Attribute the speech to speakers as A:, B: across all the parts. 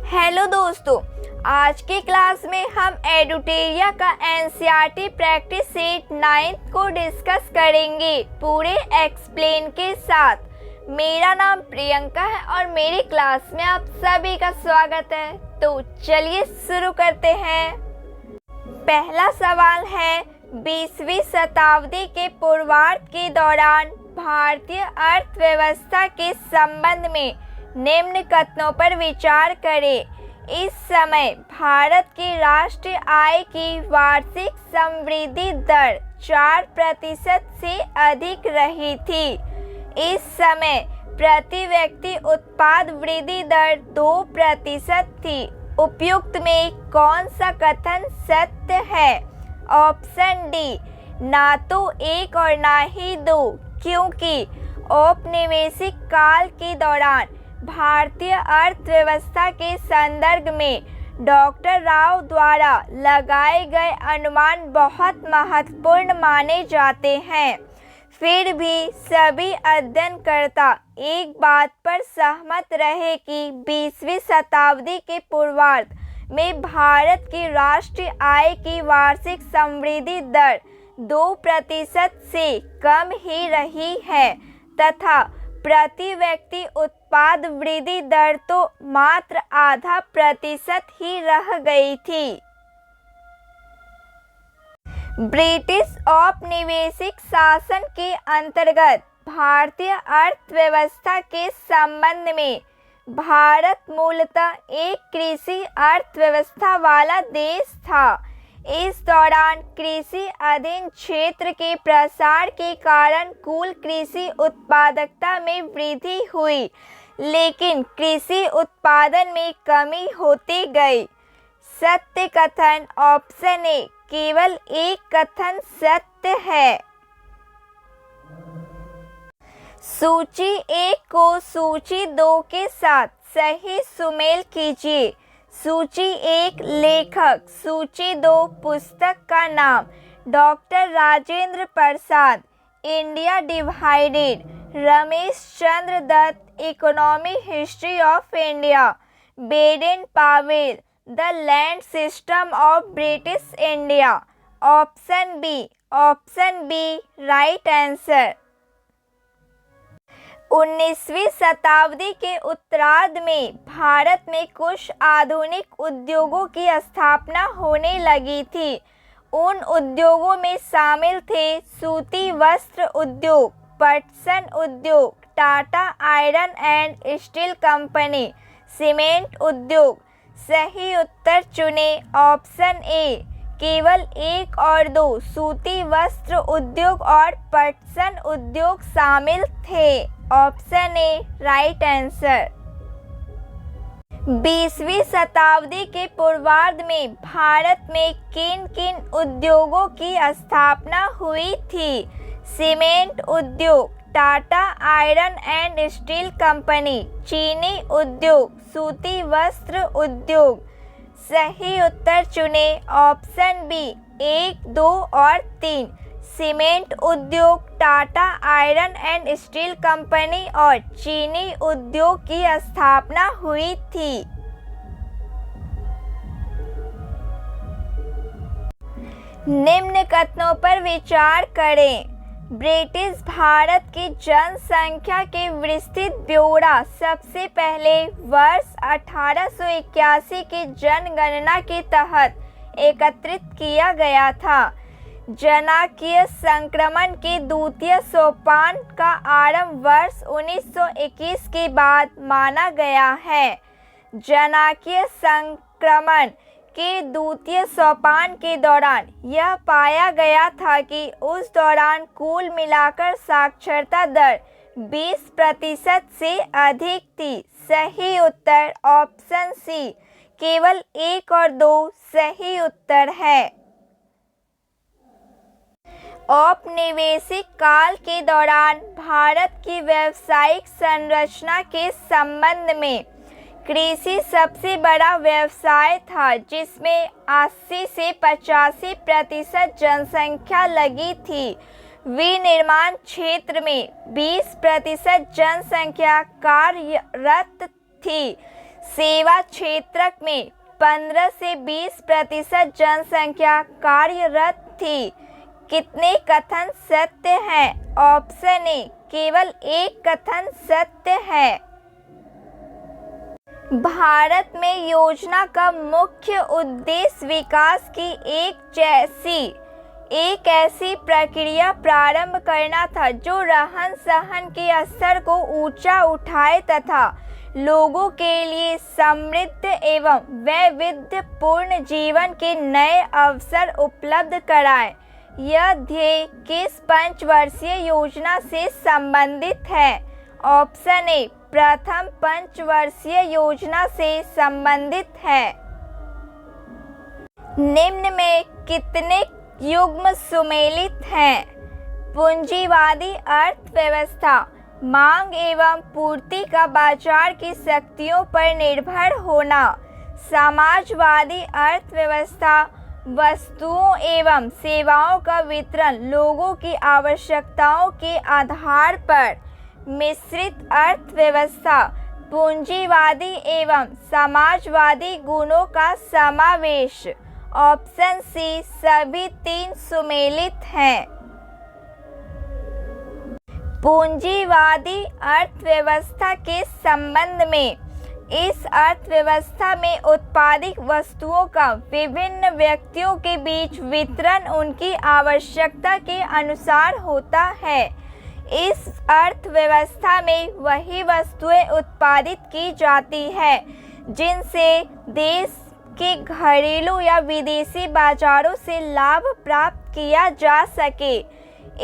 A: Hello दोस्तों, आज की क्लास में हम एडुटेरिया का एनसीईआरटी प्रैक्टिस सेट 9 को डिस्कस करेंगे पूरे एक्सप्लेन के साथ। मेरा नाम प्रियंका है और मेरी क्लास में आप सभी का स्वागत है। तो चलिए शुरू करते हैं। पहला सवाल है, 20वीं शताब्दी के पूर्वार्ध के दौरान भारतीय अर्थव्यवस्था के संबंध में निम्न कथनों पर विचार करें। इस समय भारत की राष्ट्रीय आय की वार्षिक समवृद्धि दर 4% से अधिक रही थी। इस समय प्रति व्यक्ति उत्पाद वृद्धि दर 2% थी। उपयुक्त में कौन सा कथन सत्य है? ऑप्शन डी, ना तो एक और ना ही दो, क्योंकि औपनिवेशिक काल के दौरान भारतीय अर्थव्यवस्था के संदर्भ में डॉक्टर राव द्वारा लगाए गए अनुमान बहुत महत्वपूर्ण माने जाते हैं। फिर भी सभी अध्ययनकर्ता एक बात पर सहमत रहे कि 20वीं शताब्दी के पूर्वार्ध में भारत की राष्ट्रीय आय की वार्षिक समवृद्धि दर 2% से कम ही रही है तथा प्रति व्यक्ति उत्पाद वृद्धि दर तो मात्र 0.5% ही रह गई थी। ब्रिटिश औपनिवेशिक शासन के अंतर्गत भारतीय अर्थव्यवस्था के संबंध में भारत मूलतः एक कृषि अर्थव्यवस्था वाला देश था। इस दौरान कृषि अधीन क्षेत्र के प्रसार के कारण कुल कृषि उत्पादकता में वृद्धि हुई, लेकिन कृषि उत्पादन में कमी होती गई। सत्य कथन ऑप्शन ए, केवल एक कथन सत्य है। सूची 1 को सूची 2 के साथ सही सुमेल कीजिए। सूची 1 लेखक, सूची 2 पुस्तक का नाम। Doctor Rajendra Prasad, India divided. Ramesh Chandra Dutt, economy history of India. Baden Powell, the land system of British India. Option B right answer. 19वीं शताब्दी के उत्तरार्ध में भारत में कुछ आधुनिक उद्योगों की स्थापना होने लगी थी। उन उद्योगों में शामिल थे सूती वस्त्र उद्योग, पटसन उद्योग, Tata iron and steel company, cement उद्योग। सही उत्तर चुने। ऑप्शन ए, केवल 1 और 2 सूती वस्त्र उद्योग और पटसन उद्योग शामिल थे। Option A right answer. 20वीं शताब्दी के पूर्वार्ध में भारत में किन किन उद्योगों की स्थापना हुई थी? सीमेंट उद्योग, Tata iron and steel company, चीनी उद्योग, सूती वस्त्र उद्योग। सही उत्तर चुने। ऑप्शन बी 1, 2 और 3। सीमेंट उद्योग, Tata iron and steel company और चीनी उद्योग की स्थापना हुई थी। निम्न कथनों पर विचार करें। ब्रिटिश भारत की जनसंख्या के विस्तृत ब्यौरा सबसे पहले वर्ष 1881 की जनगणना के तहत एकत्रित किया गया था। जनांकीय संक्रमण के द्वितीय सोपान का आरंभ वर्ष 1921 के बाद माना गया है। जनांकीय संक्रमण के द्वितीय सोपान के दौरान यह पाया गया था कि उस दौरान कुल मिलाकर साक्षरता दर 20% से अधिक थी। सही उत्तर ऑप्शन सी, केवल 1 और 2 सही उत्तर है। औपनिवेशिक काल के दौरान भारत की व्यावसायिक संरचना के संबंध में कृषि सबसे बड़ा व्यवसाय था, जिसमें 80 से 85% जनसंख्या लगी थी। विनिर्माण क्षेत्र में 20% जनसंख्या कार्यरत थी। सेवा क्षेत्र में 15 से 20% जनसंख्या कार्यरत थी। कितने कथन सत्य हैं? ऑप्शन ए केवल एक कथन सत्य है। भारत में योजना का मुख्य उद्देश्य विकास की एक ऐसी प्रक्रिया प्रारंभ करना था जो रहन सहन के स्तर को ऊंचा उठाए तथा लोगों के लिए समृद्ध एवं वैविध्यपूर्ण जीवन के नए अवसर उपलब्ध कराए। यह ध्येय किस पंचवर्षीय योजना से संबंधित है? ऑप्शन ए प्रथम पंचवर्षीय योजना से संबंधित है। निम्न में कितने युग्म सुमेलित हैं? पूंजीवादी अर्थव्यवस्था, मांग एवं पूर्ति का बाजार की शक्तियों पर निर्भर होना, समाजवादी अर्थव्यवस्था, वस्तुओं एवं सेवाओं का वितरण लोगों की आवश्यकताओं के आधार पर, मिश्रित अर्थव्यवस्था, पूंजीवादी एवं समाजवादी गुणों का समावेश। ऑप्शन सी सभी तीन सुमेलित हैं। पूंजीवादी अर्थव्यवस्था के संबंध में, इस अर्थव्यवस्था में उत्पादित वस्तुओं का विभिन्न व्यक्तियों के बीच वितरण उनकी आवश्यकता के अनुसार होता है। इस अर्थव्यवस्था में वही वस्तुएं उत्पादित की जाती है जिनसे देश के घरेलू या विदेशी बाजारों से लाभ प्राप्त किया जा सके।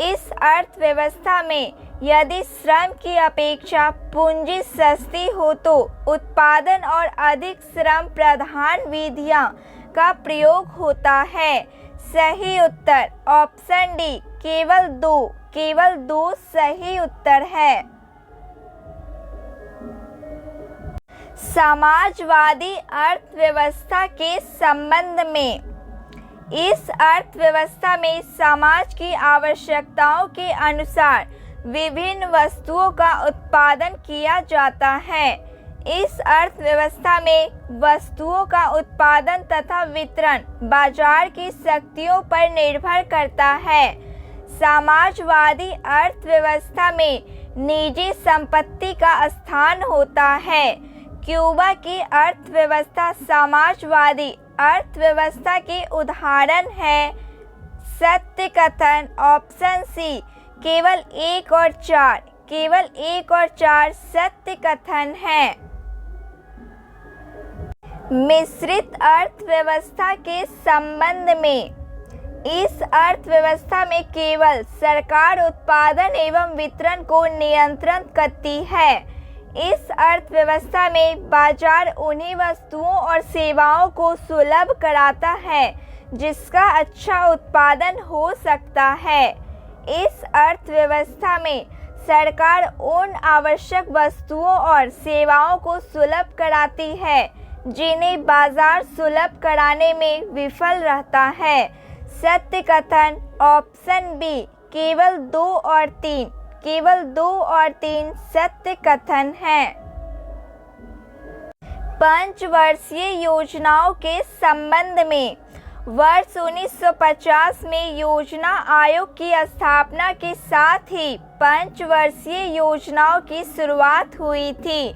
A: इस अर्थव्यवस्था में यदि श्रम की अपेक्षा पूंजी सस्ती हो तो उत्पादन और अधिक श्रम प्रधान विधियां का प्रयोग होता है। सही उत्तर ऑप्शन डी केवल दो सही उत्तर है। समाजवादी अर्थव्यवस्था के संबंध में, इस अर्थव्यवस्था में समाज की आवश्यकताओं के अनुसार विभिन्न वस्तुओं का उत्पादन किया जाता है। इस अर्थव्यवस्था में वस्तुओं का उत्पादन तथा वितरण बाजार की शक्तियों पर निर्भर करता है। समाजवादी अर्थव्यवस्था में निजी संपत्ति का स्थान होता है। क्यूबा की अर्थव्यवस्था समाजवादी अर्थव्यवस्था के उदाहरण है। सत्य कथन ऑप्शन सी केवल 1 और 4 सत्य कथन है। मिश्रित अर्थव्यवस्था के संबंध में, इस अर्थव्यवस्था में केवल सरकार उत्पादन एवं वितरण को नियंत्रित करती है। इस अर्थव्यवस्था में बाजार उन्हीं वस्तुओं और सेवाओं को सुलभ कराता है जिसका अच्छा उत्पादन हो सकता है। इस अर्थव्यवस्था में सरकार उन आवश्यक वस्तुओं और सेवाओं को सुलभ कराती है जिन्हें बाजार सुलभ कराने में विफल रहता है। सत्य कथन ऑप्शन बी केवल 2 और 3 सत्य कथन है। पंचवर्षीय योजनाओं के संबंध में, वर्ष 1950 में योजना आयोग की स्थापना के साथ ही पंचवर्षीय योजनाओं की शुरुआत हुई थी।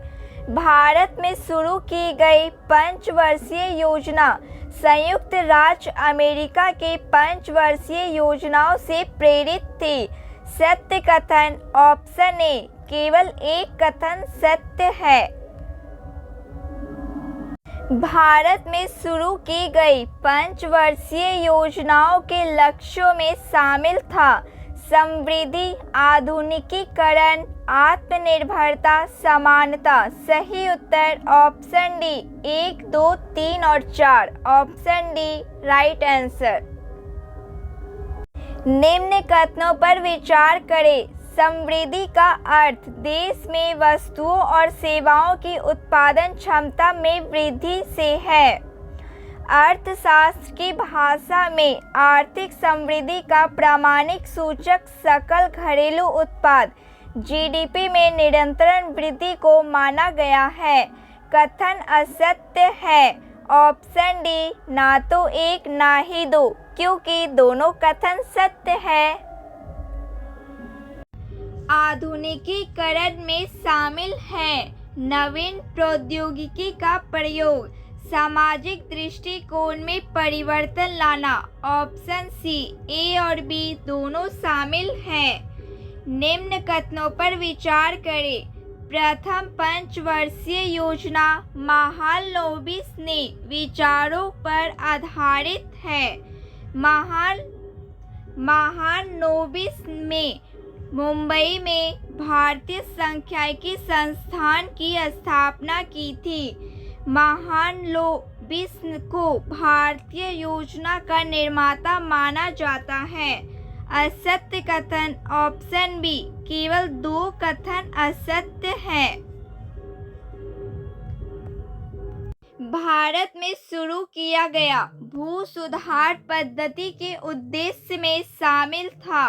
A: भारत में शुरू की गई पंचवर्षीय योजना संयुक्त राज्य अमेरिका के पंचवर्षीय योजनाओं से प्रेरित थी। सत्य कथन ऑप्शन ए केवल एक कथन सत्य है। भारत में शुरू की गई पंचवर्षीय योजनाओं के लक्ष्यों में शामिल था समृद्धि, आधुनिकीकरण, आत्मनिर्भरता, समानता। सही उत्तर ऑप्शन डी 1, 2, 3 और 4। Option D right answer. निम्न कथनों पर विचार करें। समृद्धि का अर्थ देश में वस्तुओं और सेवाओं की उत्पादन क्षमता में वृद्धि से है। अर्थशास्त्र की भाषा में आर्थिक समृद्धि का प्रामाणिक सूचक सकल घरेलू उत्पाद जीडीपी में निरंतर वृद्धि को माना गया है। कथन असत्य है। ऑप्शन डी, ना तो एक ना ही दो, क्योंकि दोनों कथन सत्य है। आधुनिकीकरण में शामिल है नवीन प्रौद्योगिकी का प्रयोग, सामाजिक दृष्टिकोण में परिवर्तन लाना। ऑप्शन सी, ए और बी दोनों शामिल हैं। निम्न कथनों पर विचार करें। प्रथम पंचवर्षीय योजना महालनोबिस ने विचारों पर आधारित है। महालनोबिस में मुंबई में भारतीय सांख्यिकी संस्थान की स्थापना की थी। महालनोबिस को भारतीय योजना का निर्माता माना जाता है। असत्य कथन। ऑप्शन बी, केवल 2 कथन असत्य हैं। भारत में शुरू किया गया भू सुधार पद्धति के उद्देश्य में शामिल था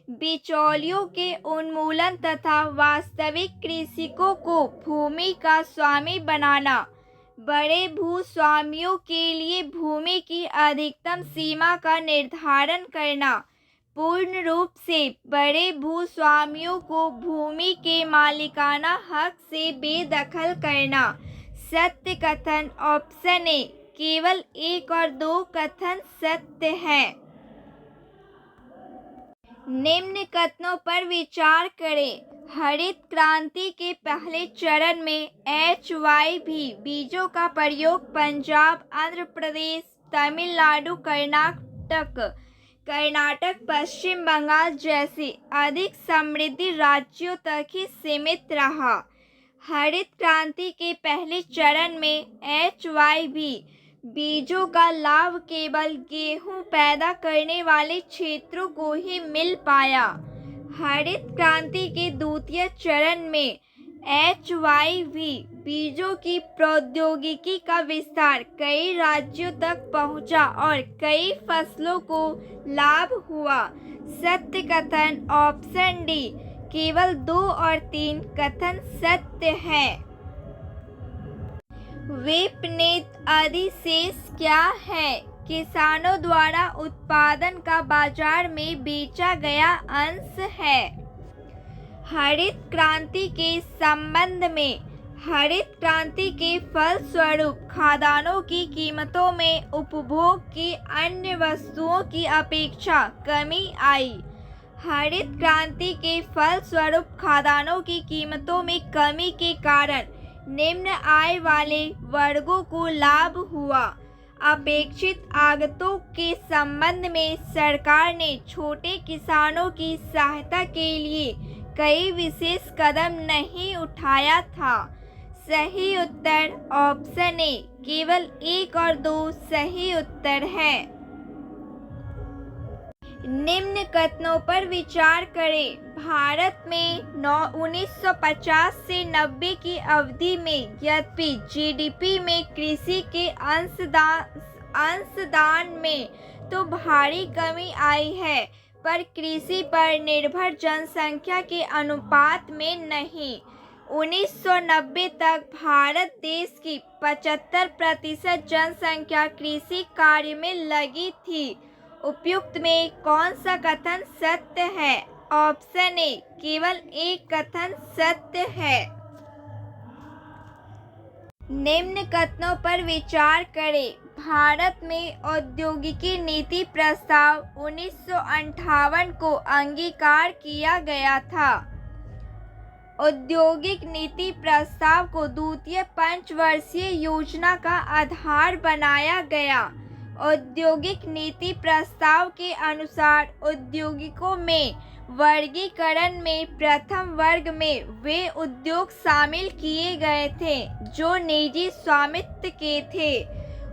A: बिचौलियों के उन्मूलन तथा वास्तविक कृषकों को भूमि का स्वामी बनाना। बड़े भूस्वामियों के लिए भूमि की अधिकतम सीमा का निर्धारण करना। पूर्ण रूप से बड़े भूस्वामियों को भूमि के मालिकाना हक से बेदखल करना। सत्य कथन। ऑप्शन ए, केवल 1 और 2 कथन सत्य हैं। निम्न कथनों पर विचार करें। हरित क्रांति के पहले चरण में HYV बीजों का प्रयोग पंजाब, आंध्र प्रदेश, तमिलनाडु, कर्नाटक, पश्चिम बंगाल जैसे अधिक समृद्ध राज्यों तक ही सीमित रहा। हरित क्रांति के पहले चरण में HYV बीजों का लाभ केवल गेहूं पैदा करने वाले क्षेत्रों को ही मिल पाया। हरित क्रांति के द्वितीय चरण में HYV बीजों की प्रौद्योगिकी का विस्तार कई राज्यों तक पहुंचा और कई फसलों को लाभ हुआ। सत्य कथन। ऑप्शन डी, केवल 2 और 3 कथन सत्य हैं। विपणित अधिशेष क्या है? किसानों द्वारा उत्पादन का बाजार में बेचा गया अंश है। हरित क्रांति के संबंध में हरित क्रांति के फलस्वरूप खाद्यान्नों की कीमतों में उपभोग की अन्य वस्तुओं की अपेक्षा कमी आई। हरित क्रांति के फलस्वरूप खाद्यान्नों की कीमतों में कमी के कारण निम्न आय वाले वर्गों को लाभ हुआ। अपेक्षित आगतों के संबंध में सरकार ने छोटे किसानों की सहायता के लिए कई विशेष कदम नहीं उठाया था। सही उत्तर ऑप्शन ए, केवल 1 और 2 सही उत्तर है। निम्न कथनों पर विचार करें। भारत में 1950 से 90 की अवधि में यद्यपि GDP में कृषि के अंशदान में तो भारी कमी आई है, पर कृषि पर निर्भर जनसंख्या के अनुपात में नहीं। 1990 तक भारत देश की 75% जनसंख्या कृषि कार्य में लगी थी। उपयुक्त में कौन सा कथन सत्य है? ऑप्शन ए, केवल 1 कथन सत्य है। निम्न कथनों पर विचार करें। भारत में औद्योगिकी नीति प्रस्ताव 1958 को अंगीकार किया गया था। औद्योगिक नीति प्रस्ताव को द्वितीय पंचवर्षीय योजना का आधार बनाया गया। औद्योगिक नीति प्रस्ताव के अनुसार औद्योगिकों में वर्गीकरण में प्रथम वर्ग में वे उद्योग शामिल किए गए थे जो निजी स्वामित्व के थे।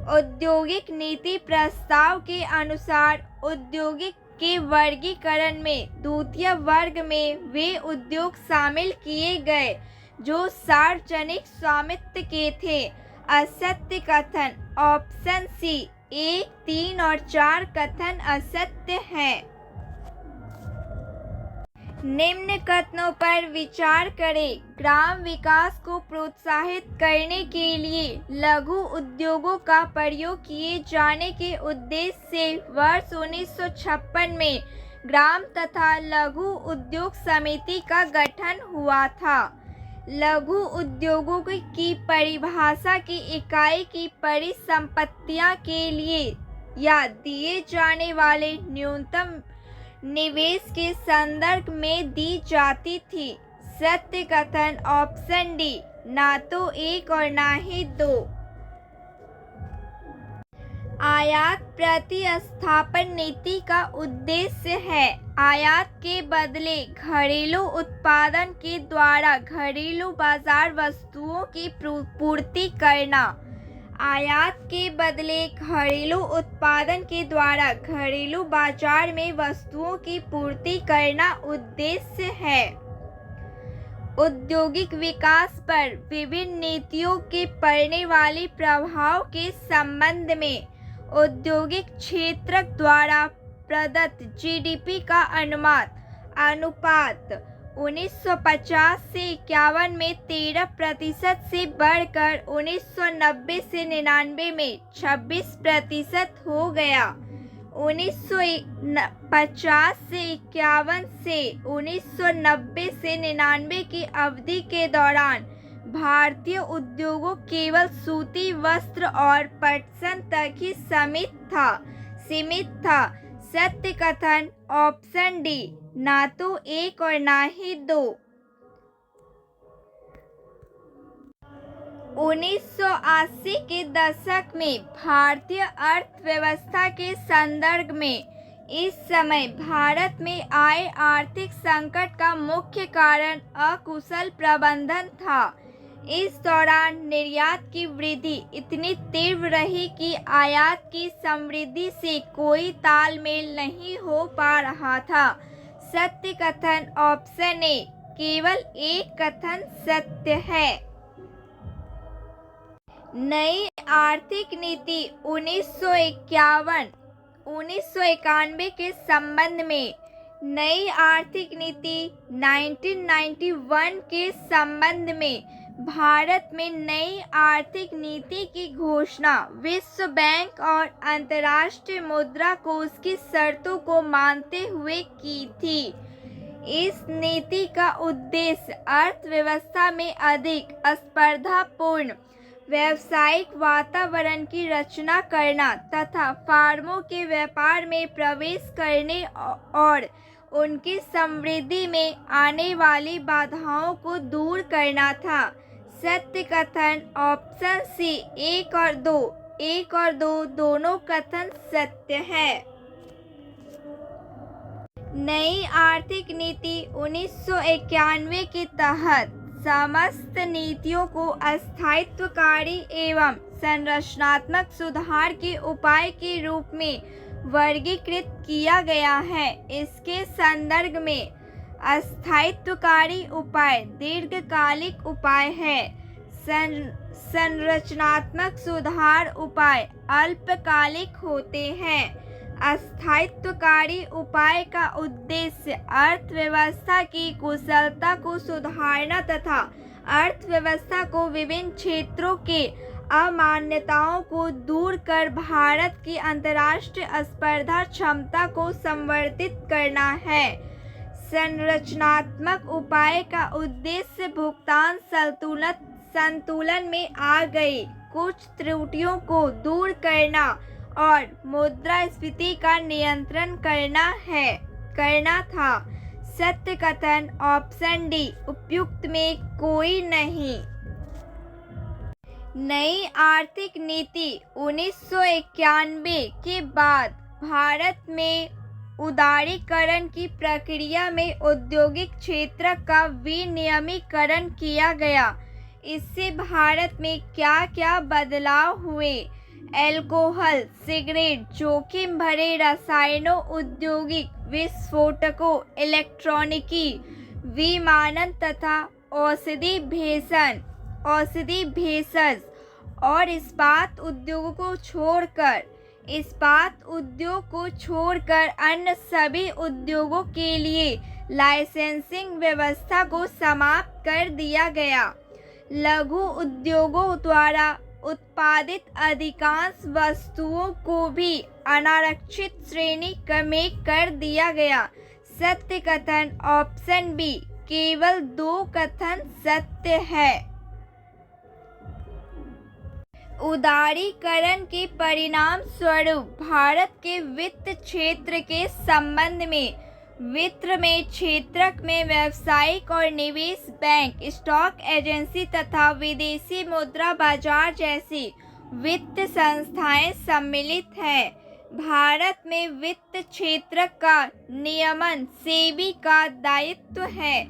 A: औद्योगिक नीति प्रस्ताव के अनुसार औद्योगिक के वर्गीकरण में द्वितीय वर्ग में वे उद्योग शामिल किए गए जो सार्वजनिक स्वामित्व के थे। असत्य कथन। ऑप्शन सी, 1, 3 और 4 कथन असत्य हैं। निम्न कथनों पर विचार करें। ग्राम विकास को प्रोत्साहित करने के लिए लघु उद्योगों का प्रयोग किए जाने के उद्देश्य से वर्ष 1956 में ग्राम तथा लघु उद्योग समिति का गठन हुआ था। लघु उद्योगों की परिभाषा की इकाई की परिसंपत्तियां के लिए या दिए जाने वाले न्यूनतम निवेश के संदर्भ में दी जाती थी। सत्य कथन ऑप्शन डी, ना तो एक और ना ही दो। आयात प्रतिस्थापन नीति का उद्देश्य है आयात के बदले घरेलू उत्पादन के द्वारा घरेलू बाजार वस्तुओं की पूर्ति करना। आयात के बदले घरेलू उत्पादन के द्वारा घरेलू बाजार में वस्तुओं की पूर्ति करना उद्देश्य है। औद्योगिक विकास पर विभिन्न नीतियों के पड़ने वाले प्रभाव के संबंध में औद्योगिक क्षेत्र द्वारा प्रदत्त जीडीपी का अनुपात 1950 से 51 में 13% से बढ़कर 1990 से 99 में 26% हो गया। 1950 से 51 से 1990 से 99 की अवधि के दौरान भारतीय उद्योगों केवल सूती वस्त्र और पटसन तक ही सीमित था। सत्य कथन ऑप्शन डी, ना तो एक और ना ही दो। 1980 के दशक में भारतीय अर्थव्यवस्था के संदर्भ में इस समय भारत में आए आर्थिक संकट का मुख्य कारण अकुशल प्रबंधन था। इस दौरान निर्यात की वृद्धि इतनी तीव्र रही कि आयात की समृद्धि से कोई तालमेल नहीं हो पा रहा था। सत्य कथन ऑप्शन ए, केवल एक कथन सत्य है। नई आर्थिक नीति 1991 के संबंध में नई आर्थिक नीति 1991 के संबंध में भारत में नई आर्थिक नीति की घोषणा विश्व बैंक और अंतर्राष्ट्रीय मुद्रा कोष की शर्तों को मानते हुए की थी। इस नीति का उद्देश्य अर्थव्यवस्था में अधिक स्पर्धापूर्ण व्यावसायिक वातावरण की रचना करना तथा फर्मों के व्यापार में प्रवेश करने और उनकी समृद्धि में आने वाली बाधाओं को दूर करना था। सत्य कथन ऑप्शन सी, एक और दो दोनों कथन सत्य है। नई आर्थिक नीति 1991 के तहत समस्त नीतियों को स्थायित्वकारी एवं संरचनात्मक सुधार के उपाय के रूप में वर्गीकृत किया गया है। इसके संदर्भ में स्थायित्वकारी उपाय दीर्घकालिक उपाय है। संरचनात्मक सुधार उपाय अल्पकालिक होते हैं। स्थायित्वकारी उपाय का उद्देश्य अर्थव्यवस्था की कुशलता को सुधारना तथा अर्थव्यवस्था को विभिन्न क्षेत्रों के अमान्यताओं को दूर कर भारत की अंतर्राष्ट्रीय स्पर्धा क्षमता को संवर्धित करना है। संरचनात्मक उपाय का उद्देश्य भुगतान संतुलन में आ गई कुछ त्रुटियों को दूर करना और मुद्रास्फीति का नियंत्रण करना था। सत्य कथन ऑप्शन डी, उपयुक्त में कोई नहीं। नई आर्थिक नीति 1991 के बाद भारत में उदारीकरण की प्रक्रिया में औद्योगिक क्षेत्र का विनियमीकरण किया गया। इससे भारत में क्या क्या बदलाव हुए? अल्कोहल, सिगरेट, जोखिम भरे रसायनों, औद्योगिक विस्फोटकों, इलेक्ट्रॉनिकी, विमानन तथा औषधि भेषज और इस्पात उद्योग को छोड़कर अन्य सभी उद्योगों के लिए लाइसेंसिंग व्यवस्था को समाप्त कर दिया गया। लघु उद्योगों द्वारा उत्पादित अधिकांश वस्तुओं को भी अनारक्षित श्रेणी में कर दिया गया। सत्य कथन ऑप्शन बी, केवल 2 कथन सत्य है। उदारीकरण के परिणाम स्वरूप भारत के वित्त क्षेत्र के संबंध में वित्त में क्षेत्रक में व्यावसायिक और निवेश बैंक, स्टॉक एजेंसी तथा विदेशी मुद्रा बाजार जैसी वित्त संस्थाएं सम्मिलित हैं। भारत में वित्त क्षेत्र का नियमन सेबी का दायित्व है।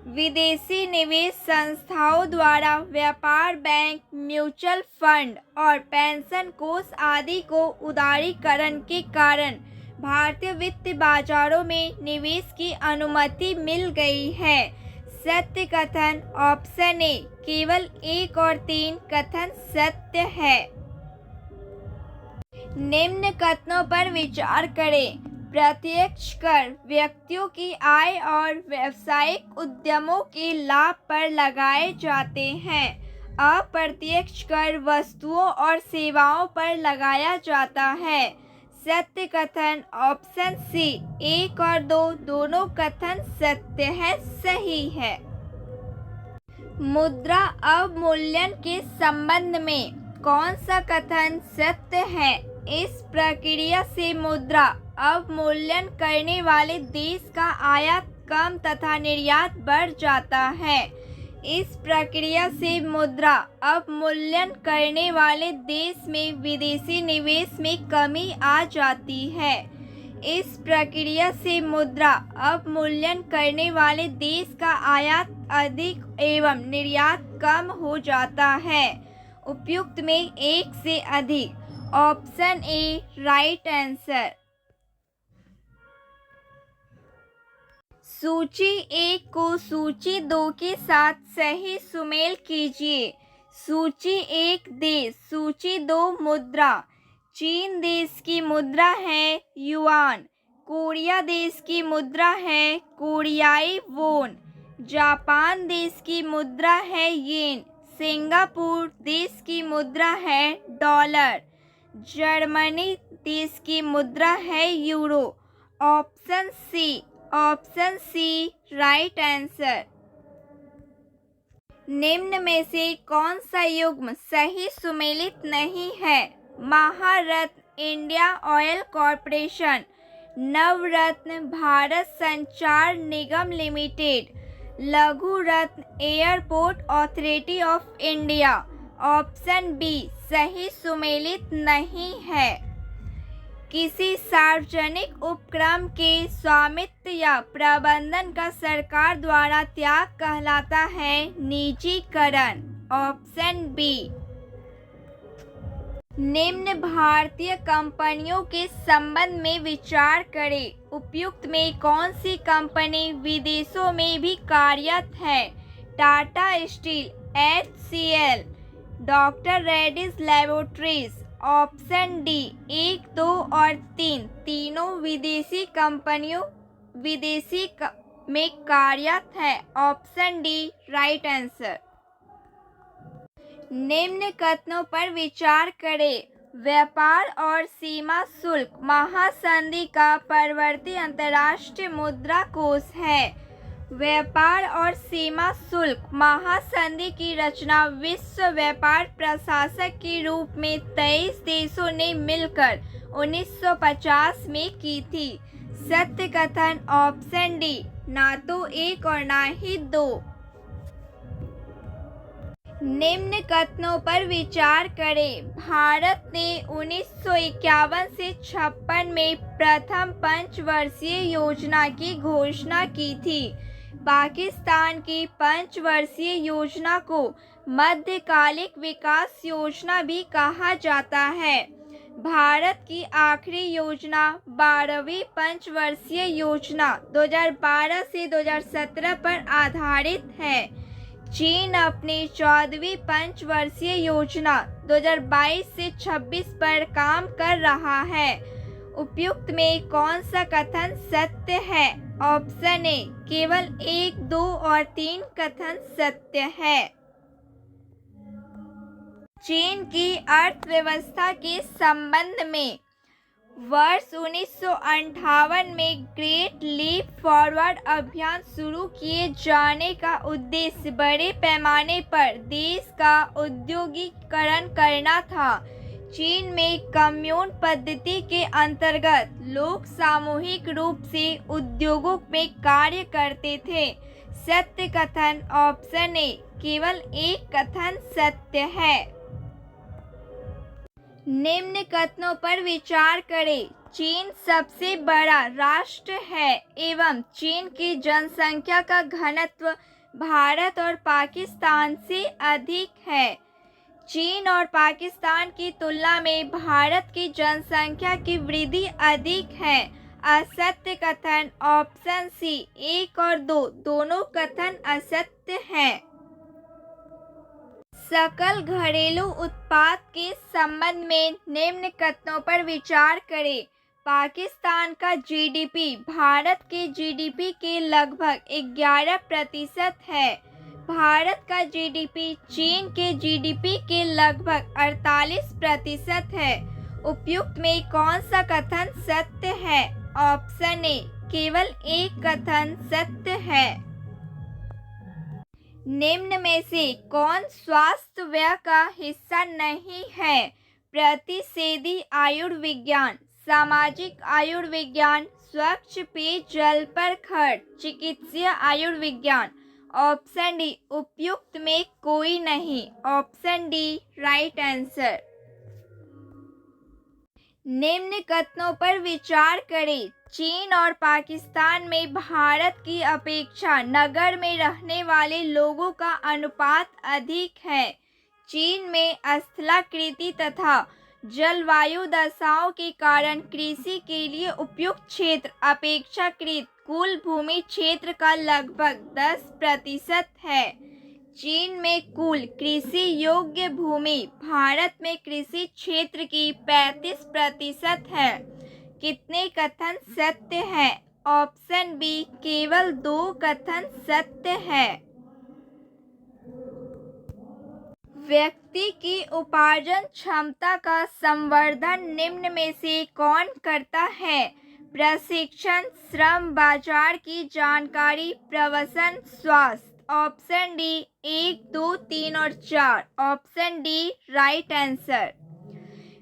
A: विदेशी निवेश संस्थाओं द्वारा व्यापार बैंक, म्यूचुअल फंड और पेंशन कोष आदि को उदारीकरण के कारण भारतीय वित्त बाजारों में निवेश की अनुमति मिल गई है। सत्य कथन ऑप्शन ए, केवल 1 और 3 कथन सत्य है। निम्न कथनों पर विचार करें। प्रत्यक्ष कर व्यक्तियों की आय और व्यावसायिक उद्यमों के लाभ पर लगाए जाते हैं। अप्रत्यक्ष कर वस्तुओं और सेवाओं पर लगाया जाता है। सत्य कथन ऑप्शन सी, 1 और 2 दोनों कथन सत्य है, सही है। मुद्रा अवमूल्यन के संबंध में कौन सा कथन सत्य है? इस प्रक्रिया से मुद्रा अवमूल्यन करने वाले देश का आयात कम तथा निर्यात बढ़ जाता है। इस प्रक्रिया से मुद्रा अवमूल्यन करने वाले देश में विदेशी निवेश में कमी आ जाती है। इस प्रक्रिया से मुद्रा अवमूल्यन करने वाले देश का आयात अधिक एवं निर्यात कम हो जाता है। उपयुक्त में एक से अधिक। Option A right answer. सूची 1 को सूची 2 के साथ सही सुमेल कीजिए। सूची 1 देश, सूची 2 मुद्रा। चीन देश की मुद्रा है युआन। कोरिया देश की मुद्रा है कोरियाई वोन। जापान देश की मुद्रा है येन। सिंगापुर देश की मुद्रा है डॉलर। जर्मनी देश की मुद्रा है euro. Option C right answer. निम्न में से कौन सा युग्म सही सुमेलित नहीं है? Maharatna India oil corporation, Navratna Bharat Sanchar Nigam limited, लघु रत्न airport authority of India. Option B सही सुमेलित नहीं है। किसी सार्वजनिक उपक्रम के स्वामित्व या प्रबंधन का सरकार द्वारा त्याग कहलाता है निजीकरण। Option B. निम्न भारतीय कंपनियों के संबंध में विचार करें। उपयुक्त में कौन सी कंपनी विदेशों में भी कार्यरत है? Tata steel, HCL, doctor Reddy's laboratories. Option D 1, 2 और 3 तीनों विदेशी में कार्यरत है। Option D right answer. निम्न कथनों पर विचार करें। व्यापार और सीमा शुल्क महासंधि का प्रवर्ती अंतर्राष्ट्रीय मुद्रा कोष है। व्यापार और सीमा शुल्क महासंधि की रचना विश्व व्यापार प्रशासक के रूप में 23 देशों ने मिलकर 1950 में की थी। सत्य कथन ऑप्शन डी, ना तो 1 और ना ही 2। निम्न कथनों पर विचार करें। भारत ने 1951 से 56 में प्रथम पंचवर्षीय योजना की घोषणा की थी। पाकिस्तान की पंचवर्षीय योजना को मध्यकालिक विकास योजना भी कहा जाता है। भारत की आखिरी योजना 12वीं पंचवर्षीय योजना 2012 से 2017 पर आधारित है। चीन अपनी 14वीं पंचवर्षीय योजना 2022 से 26 पर काम कर रहा है। उपयुक्त में कौन सा कथन सत्य है? ऑप्शन ए केवल 1, 2 और 3 कथन सत्य है। चीन की अर्थव्यवस्था के संबंध में वर्ष 1958 में ग्रेट लीप फॉरवर्ड अभियान शुरू किए जाने का उद्देश्य बड़े पैमाने पर देश का औद्योगिकीकरण करना था। चीन में कम्यून पद्धति के अंतर्गत लोग सामूहिक रूप से उद्योगों में कार्य करते थे। सत्य कथन ऑप्शन ए केवल 1 कथन सत्य है। निम्न कथनों पर विचार करें। चीन सबसे बड़ा राष्ट्र है एवं चीन की जनसंख्या का घनत्व भारत और पाकिस्तान से अधिक है। चीन और पाकिस्तान की तुलना में भारत की जनसंख्या की वृद्धि अधिक है। असत्य कथन ऑप्शन सी 1 और 2 दोनों कथन असत्य हैं। सकल घरेलू उत्पाद के संबंध में निम्न कथनों पर विचार करें। पाकिस्तान का जीडीपी भारत के जीडीपी के लगभग 11% है। भारत का जीडीपी चीन के जीडीपी के लगभग 48% है। उपयुक्त में कौन सा कथन सत्य है? ऑप्शन ए केवल 1 कथन सत्य है। निम्न में से कौन स्वास्थ्य व्यय का हिस्सा नहीं है? प्रतिषेधी आयुर्विज्ञान, सामाजिक आयुर्विज्ञान, स्वच्छ पेयजल पर खर्च, चिकित्सीय आयुर्विज्ञान। ऑप्शन डी उपयुक्त में कोई नहीं। Option D right answer. निम्न कथनों पर विचार करें। चीन और पाकिस्तान में भारत की अपेक्षा नगर में रहने वाले लोगों का अनुपात अधिक है। चीन में स्थलाकृति तथा जलवायु दशाओं के कारण कृषि के लिए उपयुक्त क्षेत्र अपेक्षाकृत कुल भूमि क्षेत्र का लगभग 10% है। चीन में कुल कृषि योग्य भूमि भारत में कृषि क्षेत्र की 35% है। कितने कथन सत्य हैं? ऑप्शन बी केवल 2 कथन सत्य है। व्यक्ति की उपार्जन क्षमता का संवर्धन निम्न में से कौन करता है? प्रशिक्षण, श्रम बाजार की जानकारी, प्रवसन, स्वास्थ्य। ऑप्शन डी 1, 2, 3 और 4। Option D right answer.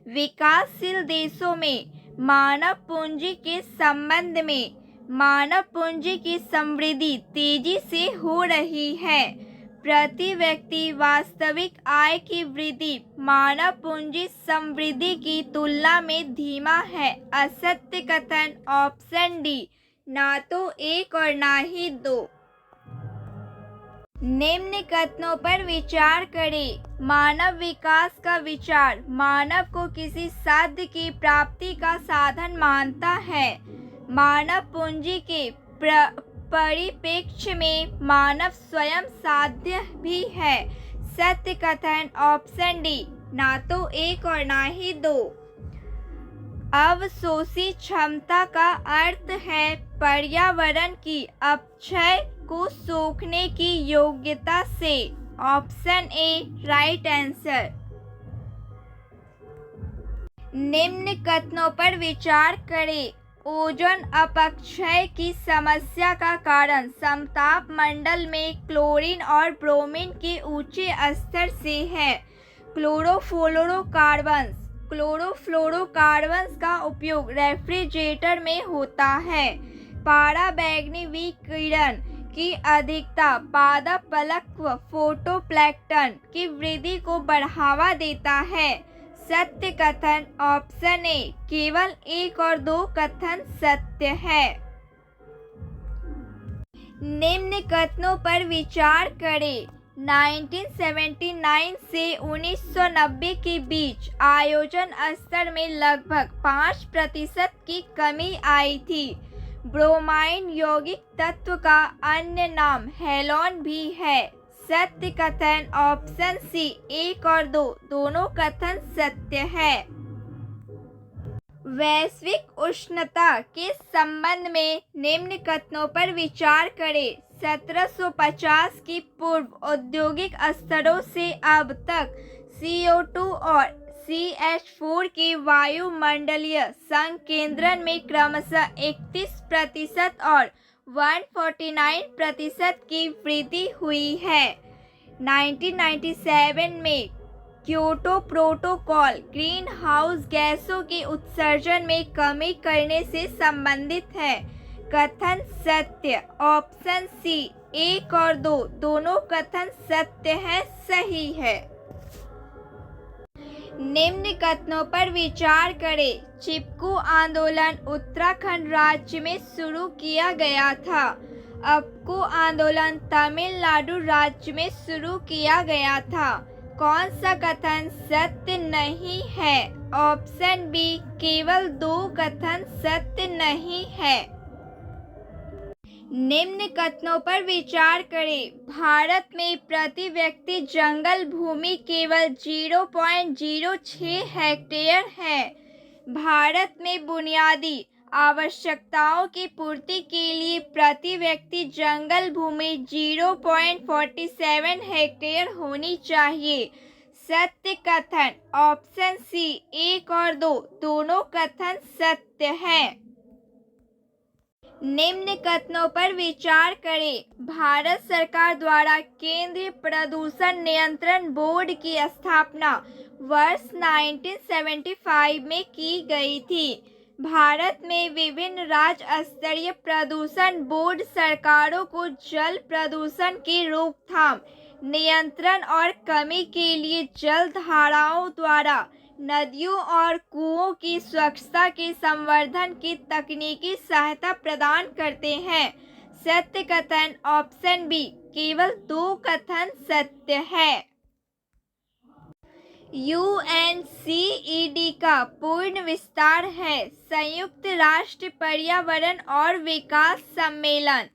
A: विकासशील देशों में मानव पूंजी के संबंध में मानव पूंजी की समृद्धि तेजी से हो रही है। प्रति व्यक्ति वास्तविक आय की वृद्धि मानव पूंजी समृद्धि की तुलना में धीमा है। असत्य कथन ऑप्शन डी ना तो 1 और ना ही 2। निम्न कथनों पर विचार करें। मानव विकास का विचार मानव को किसी साध्य की प्राप्ति का साधन मानता है। मानव पूंजी के परिप्रेक्ष्य में मानव स्वयं साध्य भी है। सत्य कथन ऑप्शन डी ना तो 1 और ना ही 2। अवशोषी क्षमता का अर्थ है पर्यावरण की अपक्षय को सोखने की योग्यता से। Option A right answer. निम्न कथनों पर विचार करें। ओजोन अपक्षय की समस्या का कारण समताप मंडल में क्लोरीन और ब्रोमीन के ऊंचे स्तर से है। क्लोरोफ्लोरोकार्बन्स का उपयोग रेफ्रिजरेटर में होता है। पराबैंगनी विकिरण की अधिकता पादप पलक फोटोप्लैंक्टन की वृद्धि को बढ़ावा देता है। सत्य कथन ऑप्शन ए केवल 1 और 2 कथन सत्य है। निम्न कथनों पर विचार करें। 1979 से 1990 के बीच आयोजन स्तर में लगभग 5% की कमी आई थी। ब्रोमाइन यौगिक तत्व का अन्य नाम हेलोन भी है। सत्य कथन ऑप्शन सी 1 और 2 दोनों कथन सत्य है। वैश्विक उष्णता के संबंध में निम्न कथनों पर विचार करें। 1750 की पूर्व औद्योगिक स्तरों से अब तक CO2 और CH4 के वायुमंडलीय संकेंद्रण में क्रमशः 31% और 149% की वृद्धि हुई है। 1997 में क्योटो प्रोटोकॉल ग्रीन हाउस गैसों के उत्सर्जन में कमी करने से संबंधित है। कथन सत्य। ऑप्शन सी 1 और 2 दोनों कथन सत्य है, सही है। निम्न कथनों पर विचार करें। चिपकू आंदोलन उत्तराखंड राज्य में शुरू किया गया था। अप्पू आंदोलन तमिलनाडु राज्य में शुरू किया गया था। कौन सा कथन सत्य नहीं है? ऑप्शन बी केवल 2 कथन सत्य नहीं है। निम्न कथनों पर विचार करें। भारत में प्रति व्यक्ति जंगल भूमि केवल 0.06 हेक्टेयर है। भारत में बुनियादी आवश्यकताओं की पूर्ति के लिए प्रति व्यक्ति जंगल भूमि 0.47 हेक्टेयर होनी चाहिए। सत्य कथन। ऑप्शन सी 1 और 2 दोनों कथन सत्य हैं। निम्न कथनों पर विचार करें। भारत सरकार द्वारा केंद्रीय प्रदूषण नियंत्रण बोर्ड की स्थापना वर्ष 1975 में की गई थी। भारत में विभिन्न राज्य स्तरीय प्रदूषण बोर्ड सरकारों को जल प्रदूषण की रोकथाम, नियंत्रण और कमी के लिए जल धाराओं द्वारा नदियों और कुओं की स्वच्छता के संवर्धन की तकनीकी सहायता प्रदान करते हैं। सत्य कथन। ऑप्शन बी केवल 2 कथन सत्य है। UNCED का पूर्ण विस्तार है संयुक्त राष्ट्र पर्यावरण और विकास सम्मेलन।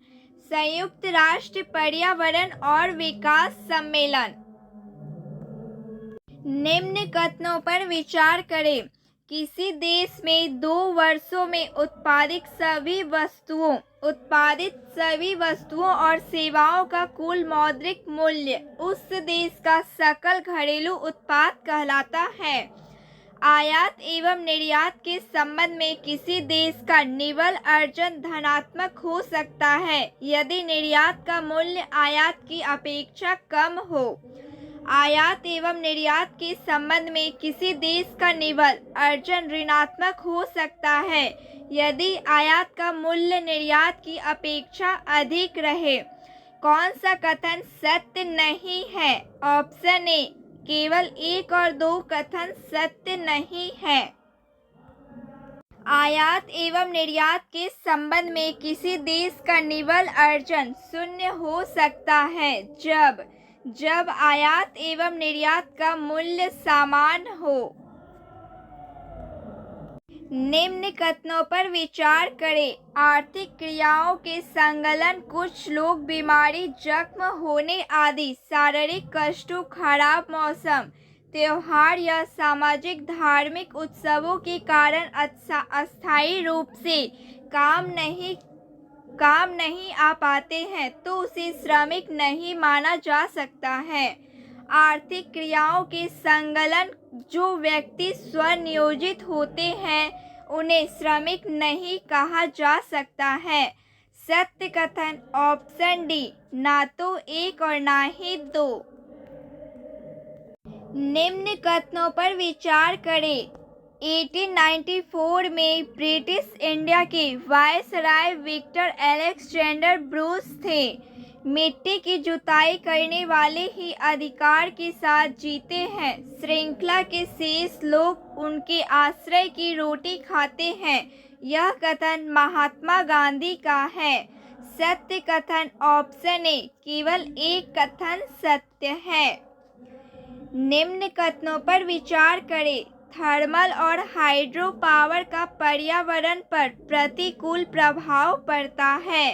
A: संयुक्त राष्ट्र पर्यावरण और विकास सम्मेलन। निम्न कथनों पर विचार करें। किसी देश में 2 वर्षों में उत्पादित सभी वस्तुओं और सेवाओं का कुल मौद्रिक मूल्य उस देश का सकल घरेलू उत्पाद कहलाता है। आयात एवं निर्यात के संबंध में किसी देश का निव्वल अर्जन धनात्मक हो सकता है यदि निर्यात का मूल्य आयात की अपेक्षा कम हो। आयात एवं निर्यात के संबंध में किसी देश का निव्वल अर्जन ऋणात्मक हो सकता है यदि आयात का मूल्य निर्यात की अपेक्षा अधिक रहे। कौन सा कथन सत्य नहीं है? ऑप्शन ए केवल 1 और 2 कथन सत्य नहीं है। आयात एवं निर्यात के संबंध में किसी देश का निव्वल अर्जन शून्य हो सकता है जब आयात एवं निर्यात का मूल्य समान हो। निम्न कथनों पर विचार करें। आर्थिक क्रियाओं के संकलन कुछ लोग बीमारी, जख्म होने आदि शारीरिक कष्टों, खराब मौसम, त्योहार या सामाजिक धार्मिक उत्सवों के कारण अस्थायी रूप से काम नहीं आ पाते हैं तो उसे श्रमिक नहीं माना जा सकता है। आर्थिक क्रियाओं के संकलन जो व्यक्ति स्वनियोजित होते हैं उन्हें श्रमिक नहीं कहा जा सकता है। सत्य कथन। ऑप्शन डी ना तो 1 और ना ही 2। निम्न कथनों पर विचार करें। 1894 में ब्रिटिश इंडिया के वायसराय विक्टर अलेक्जेंडर ब्रूस थे। मिट्टी की जुताई करने वाले ही अधिकार के साथ जीते हैं। श्रृंखला के शेष लोग उनके आश्रय की रोटी खाते हैं। यह कथन महात्मा गांधी का है। सत्य कथन। ऑप्शन ए केवल 1 कथन सत्य है। निम्न कथनों पर विचार करें। थर्मल और हाइड्रो पावर का पर्यावरण पर प्रतिकूल प्रभाव पड़ता है।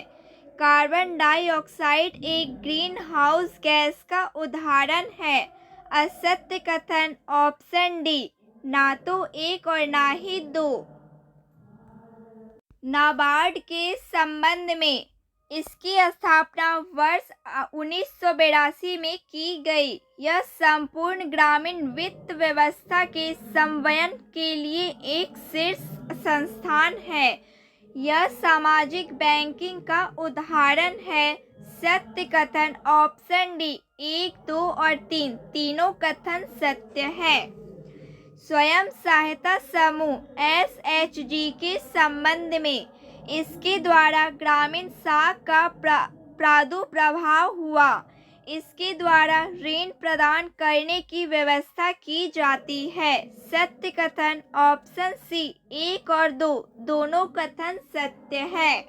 A: कार्बन डाइऑक्साइड एक ग्रीन हाउस गैस का उदाहरण है। असत्य कथन। ऑप्शन डी ना तो 1 और ना ही 2। नाबार्ड के संबंध में। इसकी स्थापना वर्ष 1982 में की गई। यह संपूर्ण ग्रामीण वित्त व्यवस्था के समन्वयन के लिए एक शीर्ष संस्थान है। यह सामाजिक बैंकिंग का उदाहरण है। सत्य कथन ऑप्शन डी 1, 2 और 3 तीनों कथन सत्य है। स्वयं सहायता समूह SHG के संबंध में। इसके द्वारा ग्रामीण साख का प्रादुर्भाव हुआ। इसके द्वारा ऋण प्रदान करने की व्यवस्था की जाती है। सत्य कथन ऑप्शन सी 1 और 2 दोनों कथन सत्य है।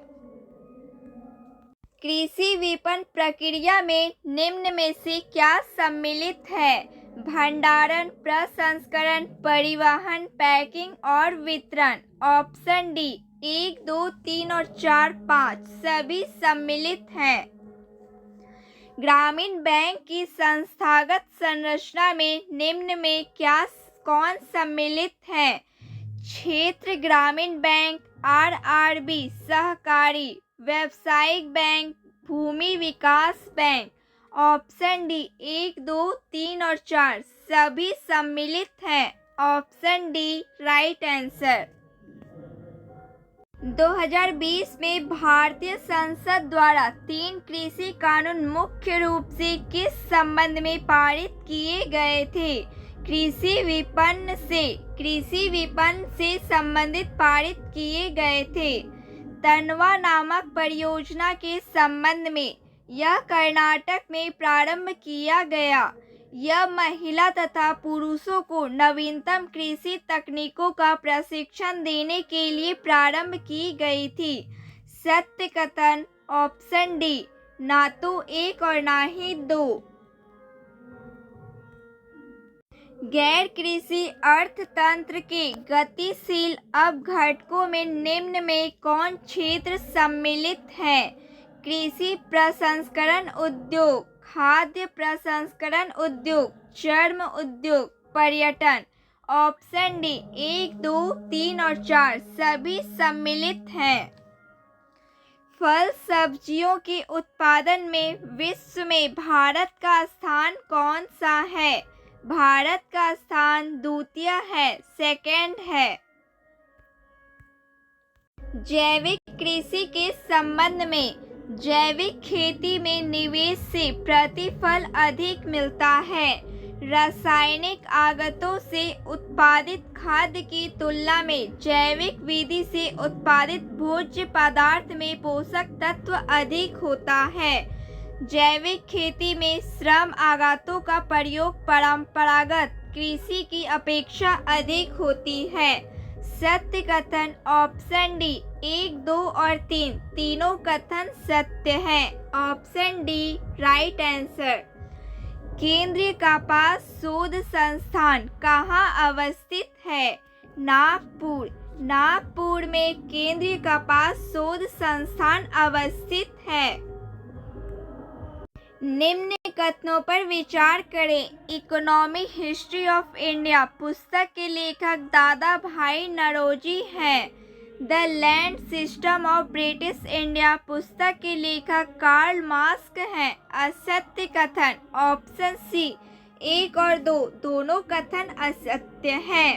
A: कृषि विपणन प्रक्रिया में निम्न में से क्या सम्मिलित है? भंडारण, प्रसंस्करण, परिवहन, पैकिंग और वितरण। ऑप्शन डी 1, 2, 3 और 4, 5 सभी सम्मिलित हैं। ग्रामीण बैंक की संस्थागत संरचना में निम्न में कौन सम्मिलित है? क्षेत्र ग्रामीण बैंक, RRB, सहकारी, व्यावसायिक बैंक, भूमि विकास बैंक। ऑप्शन डी 1, 2, 3 और 4 सभी सम्मिलित हैं। Option D right answer. 2020 में भारतीय संसद द्वारा 3 कृषि कानून मुख्य रूप से किस संबंध में पारित किए गए थे? कृषि विपणन से संबंधित पारित किए गए थे। तनवा नामक परियोजना के संबंध में। यह कर्नाटक में प्रारंभ किया गया। यह महिला तथा पुरुषों को नवीनतम कृषि तकनीकों का प्रशिक्षण देने के लिए प्रारंभ की गई थी। सत्य कथन ऑप्शन डी ना तो 1 और ना ही 2। गैर कृषि अर्थतंत्र के गतिशील अपघटकों में निम्न में कौन क्षेत्र सम्मिलित है? कृषि प्रसंस्करण उद्योग, खाद्य प्रसंस्करण उद्योग, चर्म उद्योग, पर्यटन। ऑप्शन डी 1, 2, 3 और 4 सभी सम्मिलित हैं। फल सब्जियों के उत्पादन में विश्व में भारत का स्थान कौन सा है? भारत का स्थान द्वितीय है, सेकंड है। जैविक कृषि के संबंध में। जैविक खेती में निवेश से प्रतिफल अधिक मिलता है। रासायनिक आगतों से उत्पादित खाद्य की तुलना में जैविक विधि से उत्पादित भोज्य पदार्थ में पोषक तत्व अधिक होता है। जैविक खेती में श्रम आगतों का प्रयोग परंपरागत कृषि की अपेक्षा अधिक होती है। सत्य कथन ऑप्शन डी 1, 2 और 3 तीनों कथन सत्य हैं। Option D right answer. केंद्रीय कपास शोध संस्थान कहाँ अवस्थित है? नागपुर। नागपुर में केंद्रीय कपास शोध संस्थान अवस्थित है। निम्न कथनों पर विचार करें। इकोनॉमिक हिस्ट्री ऑफ इंडिया पुस्तक के लेखक दादा भाई नौरोजी हैं। The land system of British India पुस्तक के लेखक कार्ल मार्क्स हैं। असत्य कथन ऑप्शन सी 1 और 2 दोनों कथन असत्य हैं।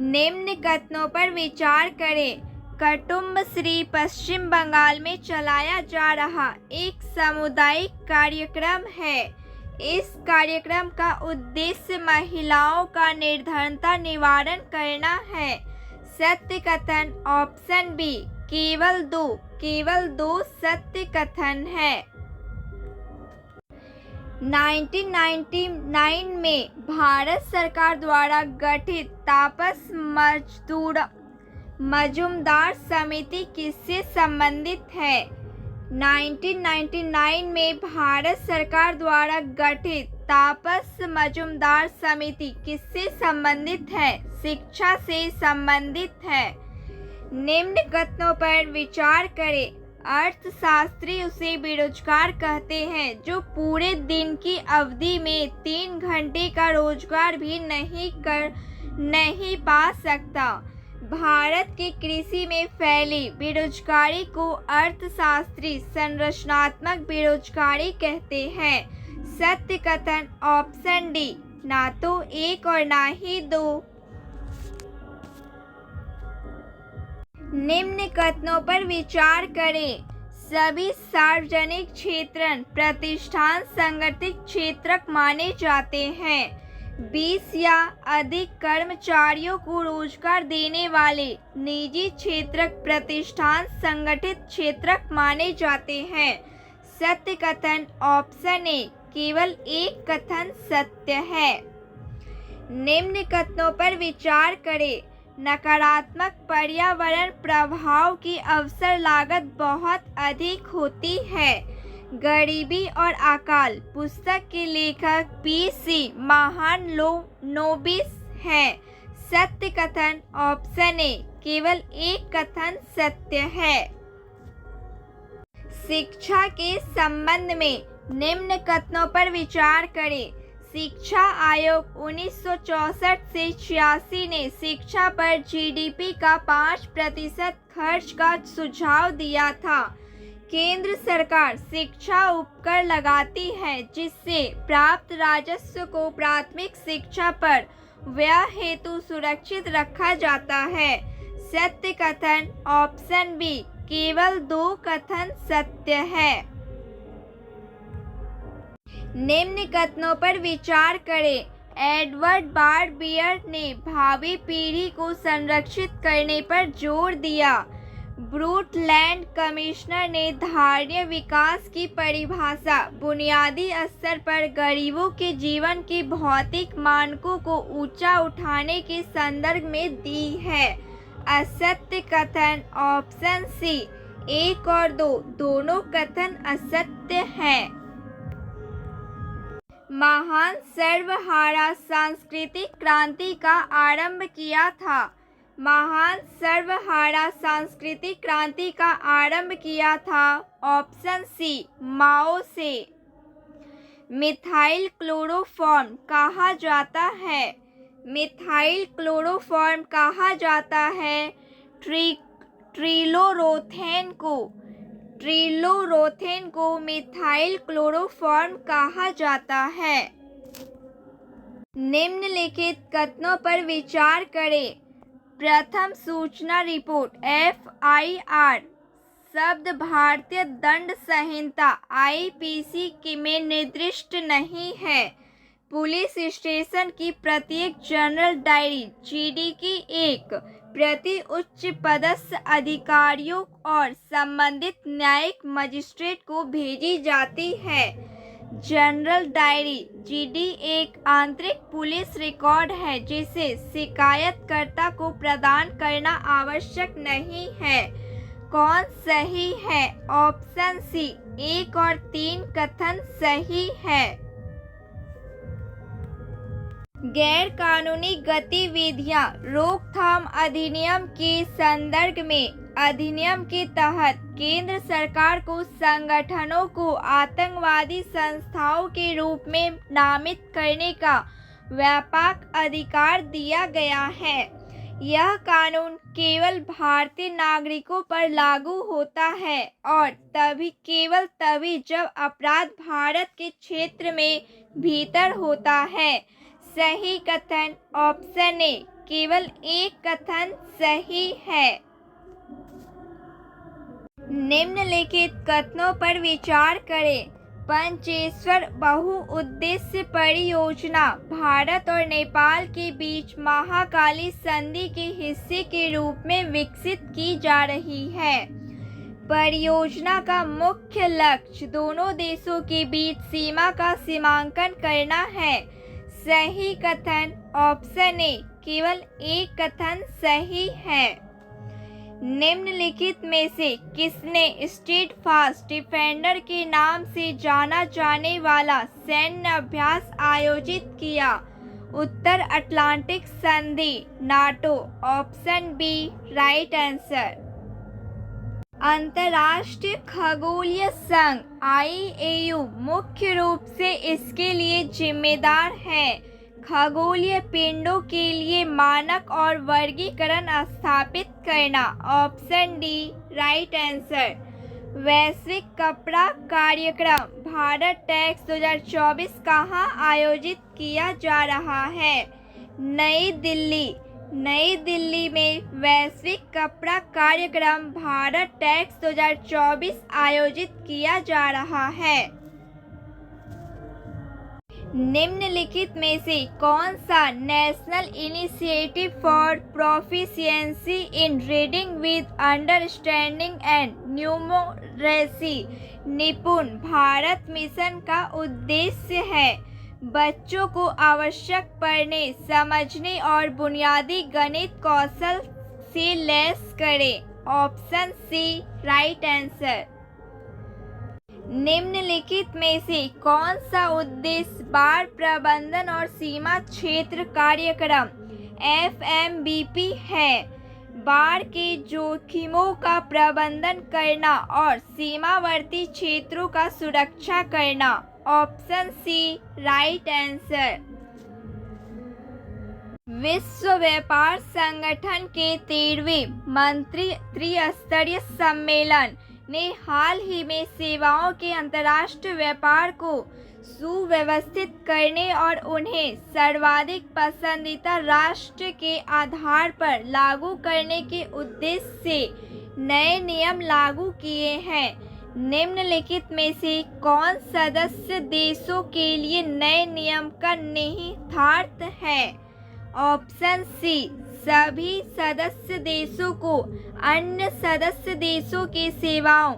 A: निम्न कथनों पर विचार करें। कुटुंबश्री पश्चिम बंगाल में चलाया जा रहा एक सामुदायिक कार्यक्रम है। इस कार्यक्रम का उद्देश्य महिलाओं का निर्धनता निवारण करना है। सत्य कथन ऑप्शन बी केवल दो सत्य कथन है। 1999 में भारत सरकार द्वारा गठित तापस मजूमदार समिति किससे संबंधित है? 1999 में भारत सरकार द्वारा गठित तापस मजूमदार समिति किससे संबंधित है? शिक्षा से संबंधित है। निम्न कथनों पर विचार करें। अर्थशास्त्री उसे बेरोजगार कहते हैं जो पूरे दिन की अवधि में 3 घंटे का रोजगार भी नहीं पा सकता। भारत की कृषि में फैली बेरोजगारी को अर्थशास्त्री संरचनात्मक बेरोजगारी कहते हैं। सत्य कथन ऑप्शन डी, ना तो एक और ना ही दो। निम्न कथनों पर विचार करें। सभी सार्वजनिक क्षेत्र प्रतिष्ठान संगठित क्षेत्रक माने जाते हैं। 20 या अधिक कर्मचारियों को रोजगार देने वाले निजी क्षेत्रक प्रतिष्ठान संगठित क्षेत्रक माने जाते हैं। सत्य कथन ऑप्शन ए, केवल एक कथन सत्य है। निम्न कथनों पर विचार करें। नकारात्मक पर्यावरण प्रभाव की अवसर लागत बहुत अधिक होती है। गरीबी और अकाल पुस्तक के लेखक पीसी महालनोबिस हैं। सत्य कथन ऑप्शन ए, केवल एक कथन सत्य है। शिक्षा के संबंध में निम्न कथनों पर विचार करें। शिक्षा आयोग 1964 से 86 ने शिक्षा पर जीडीपी का 5% खर्च का सुझाव दिया था। केंद्र सरकार शिक्षा उपकर लगाती है जिससे प्राप्त राजस्व को प्राथमिक शिक्षा पर व्यय हेतु सुरक्षित रखा जाता है। सत्य कथन ऑप्शन बी, केवल 2 कथन सत्य है। निम्न कथनों पर विचार करें। एडवर्ड बारबियर ने भावी पीढ़ी को संरक्षित करने पर जोर दिया। ब्रूटलैंड कमिश्नर ने धारणीय विकास की परिभाषा बुनियादी स्तर पर गरीबों के जीवन के भौतिक मानकों को ऊंचा उठाने के संदर्भ में दी है। असत्य कथन ऑप्शन सी, 1 और 2 दोनों कथन असत्य हैं। महान सर्वहारा सांस्कृतिक क्रांति का आरंभ किया था। महान सर्वहारा सांस्कृतिक क्रांति का आरंभ किया था। ऑप्शन सी, माओ से। मिथाइल क्लोरोफॉर्म कहा जाता है। मिथाइल क्लोरोफॉर्म कहा जाता है ट्रिलोरोथेन को मिथाइल क्लोरोफॉर्म कहा जाता है। निम्नलिखित कथनों पर विचार करें। प्रथम सूचना रिपोर्ट FIR शब्द भारतीय दंड संहिता IPC में निर्दिष्ट नहीं है। पुलिस स्टेशन की प्रत्येक जनरल डायरी GD की एक प्रति उच्च पदस्थ अधिकारियों और संबंधित न्यायिक मजिस्ट्रेट को भेजी जाती है। जनरल डायरी GD एक आंतरिक पुलिस रिकॉर्ड है जिसे शिकायतकर्ता को प्रदान करना आवश्यक नहीं है। कौन सही है? ऑप्शन सी, 1 और 3 कथन सही है। गैर कानूनी गतिविधियां रोकथाम अधिनियम के संदर्भ में अधिनियम के तहत केंद्र सरकार को संगठनों को आतंकवादी संस्थाओं के रूप में नामित करने का व्यापक अधिकार दिया गया है। यह कानून केवल भारतीय नागरिकों पर लागू होता है और केवल तभी जब अपराध भारत के क्षेत्र में भीतर होता है। सही कथन ऑप्शन ए, केवल एक कथन सही है। निम्नलिखित कथनों पर विचार करें। पंचेश्वर बहुउद्देश्य परियोजना भारत और नेपाल के बीच महाकाली संधि के हिस्से के रूप में विकसित की जा रही है। परियोजना का मुख्य लक्ष्य दोनों देशों के बीच सीमा का सीमांकन करना है। सही कथन ऑप्शन ए, केवल एक कथन सही है। निम्नलिखित में से किसने स्टेडफास्ट डिफेंडर के नाम से जाना जाने वाला सैन्य अभ्यास आयोजित किया? उत्तर अटलांटिक संधि, NATO. Option B right answer. अंतर्राष्ट्रीय खगोलीय संघ IAU मुख्य रूप से इसके लिए जिम्मेदार है। खगोलीय पिंडों के लिए मानक और वर्गीकरण स्थापित करना। Option D right answer. वैश्विक कपड़ा कार्यक्रम भारत टेक्स 2024 कहाँ आयोजित किया जा रहा है? नई दिल्ली। नई दिल्ली में वैश्विक कपड़ा कार्यक्रम भारत टेक्स 2024 आयोजित किया जा रहा है। निम्नलिखित में से कौन सा national initiative for proficiency in reading with understanding and numeracy निपुण भारत मिशन का उद्देश्य है? बच्चों को आवश्यक पढ़ने, समझने और बुनियादी गणित कौशल से लैस करें। Option C right answer. निम्नलिखित में से कौन सा उद्देश्य बाढ़ प्रबंधन और सीमा क्षेत्र कार्यक्रम FMBP है? बाढ़ के जोखिमों का प्रबंधन करना और सीमावर्ती क्षेत्रों का सुरक्षा करना। Option C right answer. विश्व व्यापार संगठन के 13वें मंत्री त्रिस्तरीय सम्मेलन ने हाल ही में सेवाओं के अंतर्राष्ट्रीय व्यापार को सुव्यवस्थित करने और उन्हें सर्वाधिक पसंदीदा राष्ट्र के आधार पर लागू करने के उद्देश्य से नए नियम लागू किए हैं। निम्नलिखित में से कौन सदस्य देशों के लिए नए नियम का निहितार्थ है? ऑप्शन सी सभी सदस्य देशों को अन्य सदस्य देशों के सेवाओं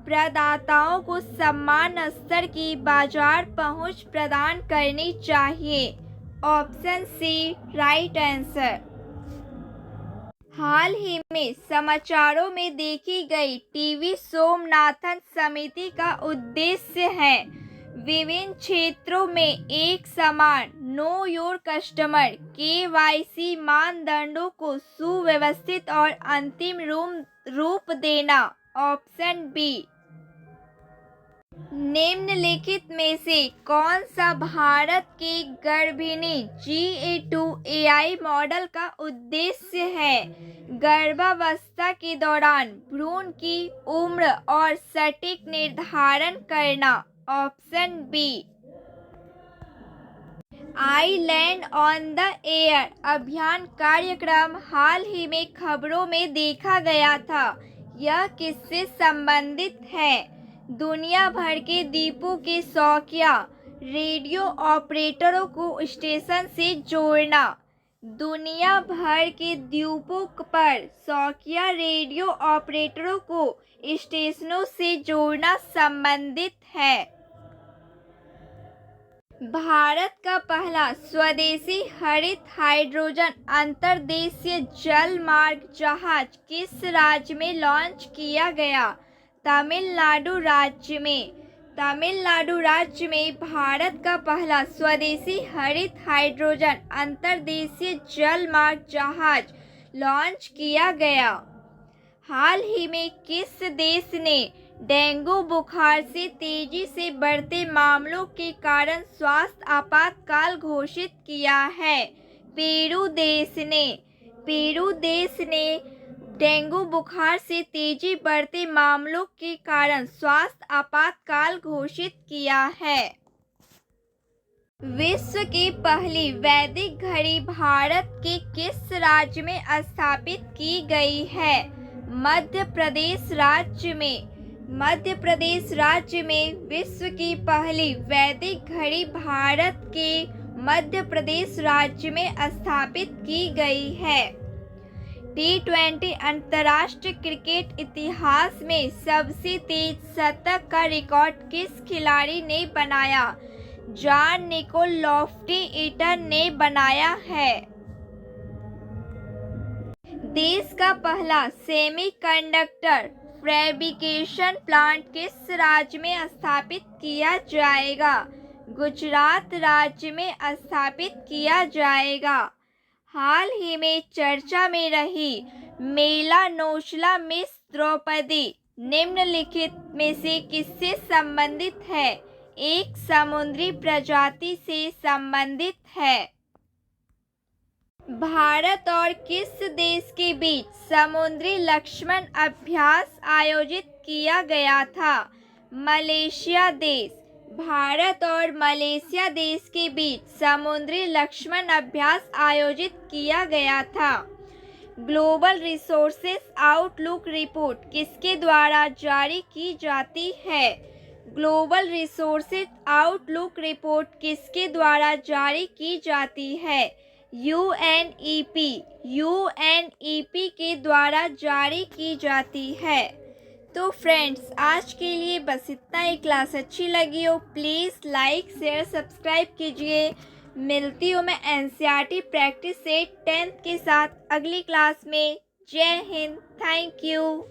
A: प्रदाताओं को समान स्तर की बाजार पहुंच प्रदान करनी चाहिए। Option C right answer. हाल ही में समाचारों में देखी गई टीवी सोमनाथन समिति का उद्देश्य है विभिन्न क्षेत्रों में एक समान नो योर कस्टमर KYC मानदंडों को सुव्यवस्थित और अंतिम रूप देना। Option B. निम्नलिखित में से कौन सा भारत के गर्भिणी GA2 AI मॉडल का उद्देश्य है? गर्भावस्था के दौरान भ्रूण की उम्र और सटीक निर्धारण करना। Option B. I land on the air अभियान कार्यक्रम हाल ही में खबरों में देखा गया था। यह किससे संबंधित है? दुनिया भर के द्वीपों के शौकिया रेडियो ऑपरेटरों को स्टेशन से जोड़ना। दुनिया भर के द्वीपों पर शौकिया रेडियो ऑपरेटरों को स्टेशनों से जोड़ना संबंधित है। भारत का पहला स्वदेशी हरित हाइड्रोजन अंतर्देशीय जल मार्ग जहाज किस राज्य में लॉन्च किया गया? तमिलनाडु राज्य में। तमिलनाडु राज्य में भारत का पहला स्वदेशी हरित हाइड्रोजन अंतर्देशीय जल मार्ग जहाज लॉन्च किया गया। हाल ही में किस देश ने डेंगू बुखार से तेजी से बढ़ते मामलों के कारण स्वास्थ्य आपातकाल घोषित किया है? पेरू देश ने। पेरू देश ने डेंगू बुखार से तेजी बढ़ते मामलों के कारण स्वास्थ्य आपातकाल घोषित किया है। विश्व की पहली वैदिक घड़ी भारत के किस राज्य में स्थापित की गई है? मध्य प्रदेश राज्य में। मध्य प्रदेश राज्य में विश्व की पहली वैदिक घड़ी भारत के मध्य प्रदेश राज्य में स्थापित की गई है। T20 अंतर्राष्ट्रीय क्रिकेट इतिहास में सबसे तेज शतक का रिकॉर्ड किस खिलाड़ी ने बनाया? जॉन निकोल लॉफ्टी-ईटन ने बनाया है। देश का पहला सेमीकंडक्टर फैब्रिकेशन प्लांट किस राज्य में स्थापित किया जाएगा? गुजरात राज्य में स्थापित किया जाएगा। हाल ही में चर्चा में रही मेलानोस्ला मिस द्रौपदी निम्नलिखित में से किससे संबंधित है? एक समुद्री प्रजाति से संबंधित है। भारत और किस देश के बीच समुद्री लक्ष्मण अभ्यास आयोजित किया गया था? मलेशिया देश। भारत और मलेशिया देश के बीच समुद्री लक्ष्मण अभ्यास आयोजित किया गया था। ग्लोबल रिसोर्सेस आउटलुक रिपोर्ट किसके द्वारा जारी की जाती है? ग्लोबल रिसोर्सेस आउटलुक रिपोर्ट किसके द्वारा जारी की जाती है? यूएनईपी। यूएनईपी के द्वारा जारी की जाती है। तो फ्रेंड्स, आज के लिए बस इतना ही। क्लास अच्छी लगी हो प्लीज़ लाइक शेयर सब्सक्राइब कीजिए। मिलती हूँ मैं एनसीईआरटी प्रैक्टिस सेट 10th के साथ अगली क्लास में। जय हिंद, थैंक यू।